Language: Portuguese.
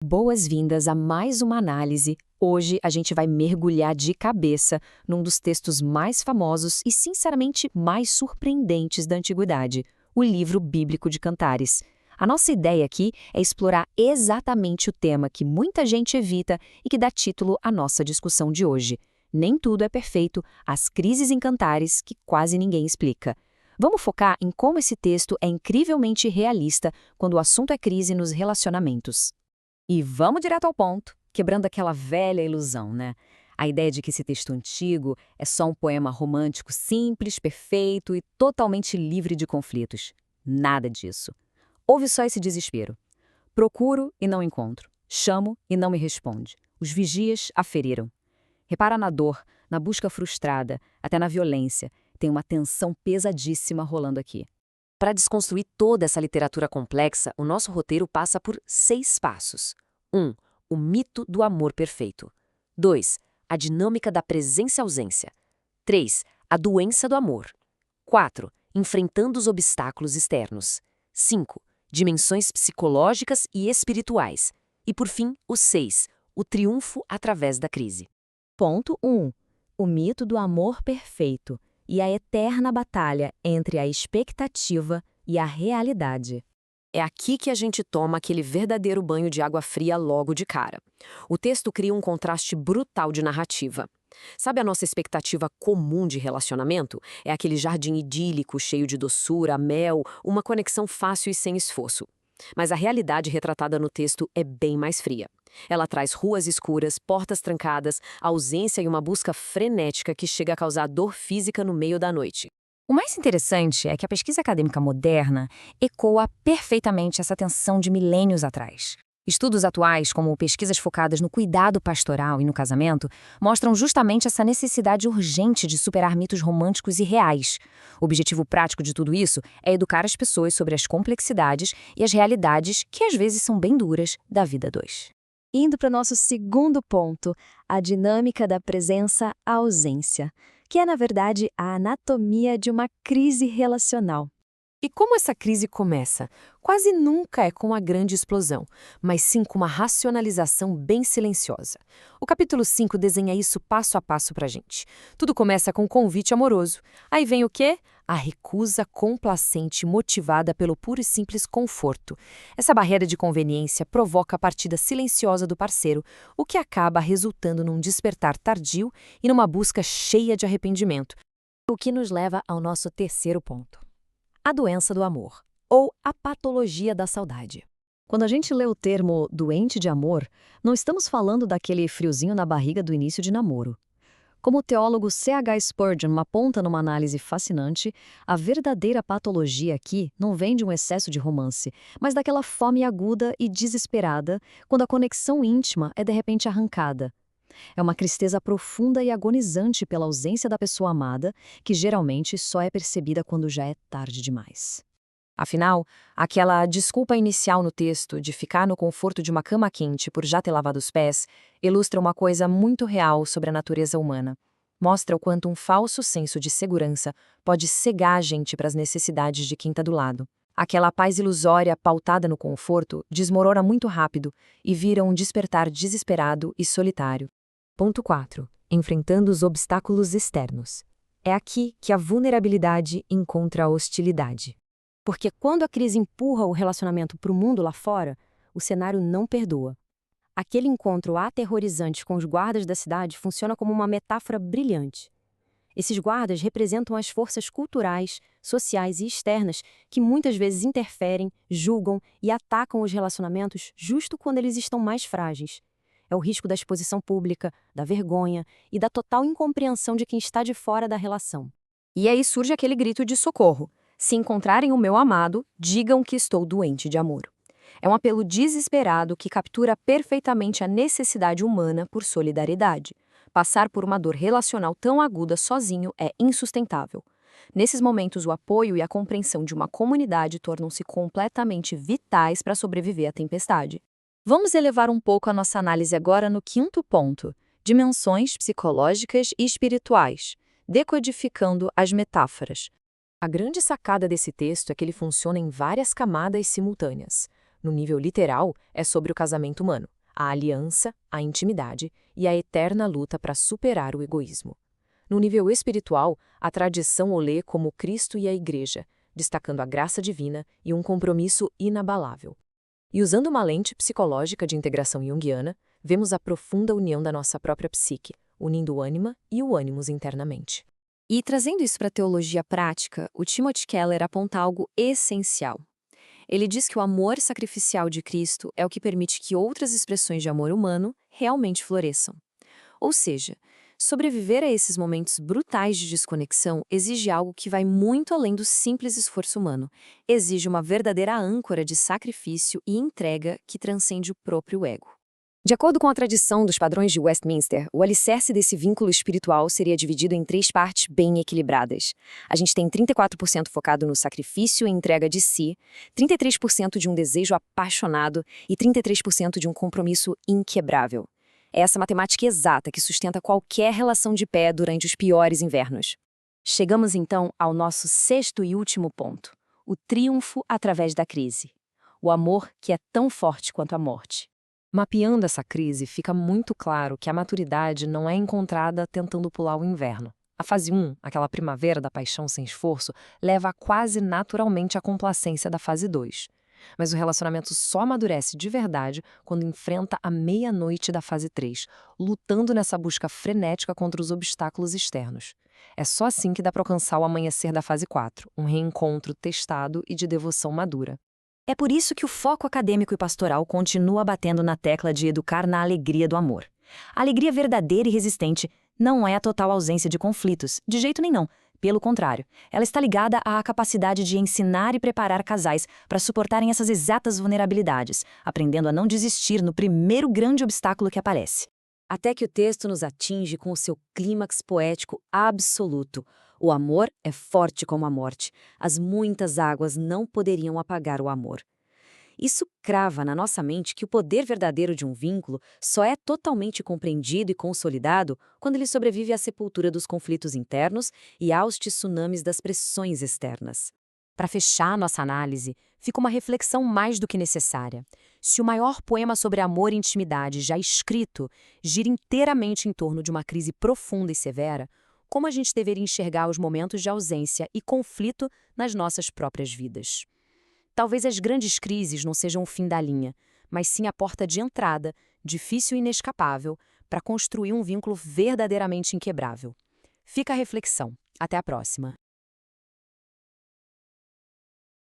Boas-vindas a mais uma análise. Hoje a gente vai mergulhar de cabeça num dos textos mais famosos e, sinceramente, mais surpreendentes da Antiguidade, o livro bíblico de Cantares. A nossa ideia aqui é explorar exatamente o tema que muita gente evita e que dá título à nossa discussão de hoje. Nem tudo é perfeito, as crises em Cantares que quase ninguém explica. Vamos focar em como esse texto é incrivelmente realista quando o assunto é crise nos relacionamentos. E vamos direto ao ponto, quebrando aquela velha ilusão, né? A ideia de que esse texto antigo é só um poema romântico simples, perfeito e totalmente livre de conflitos. Nada disso. Houve só esse desespero. Procuro e não encontro. Chamo e não me responde. Os vigias a feriram. Repara na dor, na busca frustrada, até na violência. Tem uma tensão pesadíssima rolando aqui. Para desconstruir toda essa literatura complexa, o nosso roteiro passa por 6 passos. 1. O mito do amor perfeito. 2. A dinâmica da presença e ausência. 3. A doença do amor. 4. Enfrentando os obstáculos externos. 5. Dimensões psicológicas e espirituais. E, por fim, o 6. O triunfo através da crise. Ponto 1. O mito do amor perfeito e a eterna batalha entre a expectativa e a realidade. É aqui que a gente toma aquele verdadeiro banho de água fria logo de cara. O texto cria um contraste brutal de narrativa. Sabe a nossa expectativa comum de relacionamento? É aquele jardim idílico, cheio de doçura, mel, uma conexão fácil e sem esforço. Mas a realidade retratada no texto é bem mais fria. Ela traz ruas escuras, portas trancadas, ausência e uma busca frenética que chega a causar dor física no meio da noite. O mais interessante é que a pesquisa acadêmica moderna ecoa perfeitamente essa tensão de milênios atrás. Estudos atuais, como pesquisas focadas no cuidado pastoral e no casamento, mostram justamente essa necessidade urgente de superar mitos românticos e reais. O objetivo prático de tudo isso é educar as pessoas sobre as complexidades e as realidades, que às vezes são bem duras, da vida a dois. Indo para o nosso segundo ponto, a dinâmica da presença-ausência, que é, na verdade, a anatomia de uma crise relacional. E como essa crise começa? Quase nunca é com a grande explosão, mas sim com uma racionalização bem silenciosa. O capítulo 5 desenha isso passo a passo pra gente. Tudo começa com um convite amoroso. Aí vem o quê? A recusa complacente motivada pelo puro e simples conforto. Essa barreira de conveniência provoca a partida silenciosa do parceiro, o que acaba resultando num despertar tardio e numa busca cheia de arrependimento. O que nos leva ao nosso terceiro ponto. A doença do amor, ou a patologia da saudade. Quando a gente lê o termo doente de amor, não estamos falando daquele friozinho na barriga do início de namoro. Como o teólogo C.H. Spurgeon aponta numa análise fascinante, a verdadeira patologia aqui não vem de um excesso de romance, mas daquela fome aguda e desesperada quando a conexão íntima é de repente arrancada. É uma tristeza profunda e agonizante pela ausência da pessoa amada, que geralmente só é percebida quando já é tarde demais. Afinal, aquela desculpa inicial no texto de ficar no conforto de uma cama quente por já ter lavado os pés ilustra uma coisa muito real sobre a natureza humana. Mostra o quanto um falso senso de segurança pode cegar a gente para as necessidades de quem está do lado. Aquela paz ilusória pautada no conforto desmorona muito rápido e vira um despertar desesperado e solitário. Ponto 4. Enfrentando os obstáculos externos. É aqui que a vulnerabilidade encontra a hostilidade. Porque quando a crise empurra o relacionamento para o mundo lá fora, o cenário não perdoa. Aquele encontro aterrorizante com os guardas da cidade funciona como uma metáfora brilhante. Esses guardas representam as forças culturais, sociais e externas que muitas vezes interferem, julgam e atacam os relacionamentos justo quando eles estão mais frágeis. É o risco da exposição pública, da vergonha e da total incompreensão de quem está de fora da relação. E aí surge aquele grito de socorro. Se encontrarem o meu amado, digam que estou doente de amor. É um apelo desesperado que captura perfeitamente a necessidade humana por solidariedade. Passar por uma dor relacional tão aguda sozinho é insustentável. Nesses momentos, o apoio e a compreensão de uma comunidade tornam-se completamente vitais para sobreviver à tempestade. Vamos elevar um pouco a nossa análise agora no quinto ponto, dimensões psicológicas e espirituais, decodificando as metáforas. A grande sacada desse texto é que ele funciona em várias camadas simultâneas. No nível literal, é sobre o casamento humano, a aliança, a intimidade e a eterna luta para superar o egoísmo. No nível espiritual, a tradição o lê como Cristo e a Igreja, destacando a graça divina e um compromisso inabalável. E usando uma lente psicológica de integração junguiana, vemos a profunda união da nossa própria psique, unindo o ânima e o ânimos internamente. E trazendo isso para a teologia prática, o Timothy Keller aponta algo essencial. Ele diz que o amor sacrificial de Cristo é o que permite que outras expressões de amor humano realmente floresçam. Ou seja, sobreviver a esses momentos brutais de desconexão exige algo que vai muito além do simples esforço humano. Exige uma verdadeira âncora de sacrifício e entrega que transcende o próprio ego. De acordo com a tradição dos padrões de Westminster, o alicerce desse vínculo espiritual seria dividido em 3 partes bem equilibradas. A gente tem 34% focado no sacrifício e entrega de si, 33% de um desejo apaixonado e 33% de um compromisso inquebrável. É essa matemática exata que sustenta qualquer relação de pé durante os piores invernos. Chegamos então ao nosso 6º e último ponto: o triunfo através da crise. O amor que é tão forte quanto a morte. Mapeando essa crise, fica muito claro que a maturidade não é encontrada tentando pular o inverno. A fase 1, aquela primavera da paixão sem esforço, leva quase naturalmente à complacência da fase 2. Mas o relacionamento só amadurece de verdade quando enfrenta a meia-noite da fase 3, lutando nessa busca frenética contra os obstáculos externos. É só assim que dá para alcançar o amanhecer da fase 4, um reencontro testado e de devoção madura. É por isso que o foco acadêmico e pastoral continua batendo na tecla de educar na alegria do amor. A alegria verdadeira e resistente não é a total ausência de conflitos, de jeito nenhum. Pelo contrário, ela está ligada à capacidade de ensinar e preparar casais para suportarem essas exatas vulnerabilidades, aprendendo a não desistir no primeiro grande obstáculo que aparece. Até que o texto nos atinge com o seu clímax poético absoluto. O amor é forte como a morte. As muitas águas não poderiam apagar o amor. Isso crava na nossa mente que o poder verdadeiro de um vínculo só é totalmente compreendido e consolidado quando ele sobrevive à sepultura dos conflitos internos e aos tsunamis das pressões externas. Para fechar nossa análise, fica uma reflexão mais do que necessária. Se o maior poema sobre amor e intimidade já escrito gira inteiramente em torno de uma crise profunda e severa, como a gente deveria enxergar os momentos de ausência e conflito nas nossas próprias vidas? Talvez as grandes crises não sejam o fim da linha, mas sim a porta de entrada, difícil e inescapável, para construir um vínculo verdadeiramente inquebrável. Fica a reflexão. Até a próxima.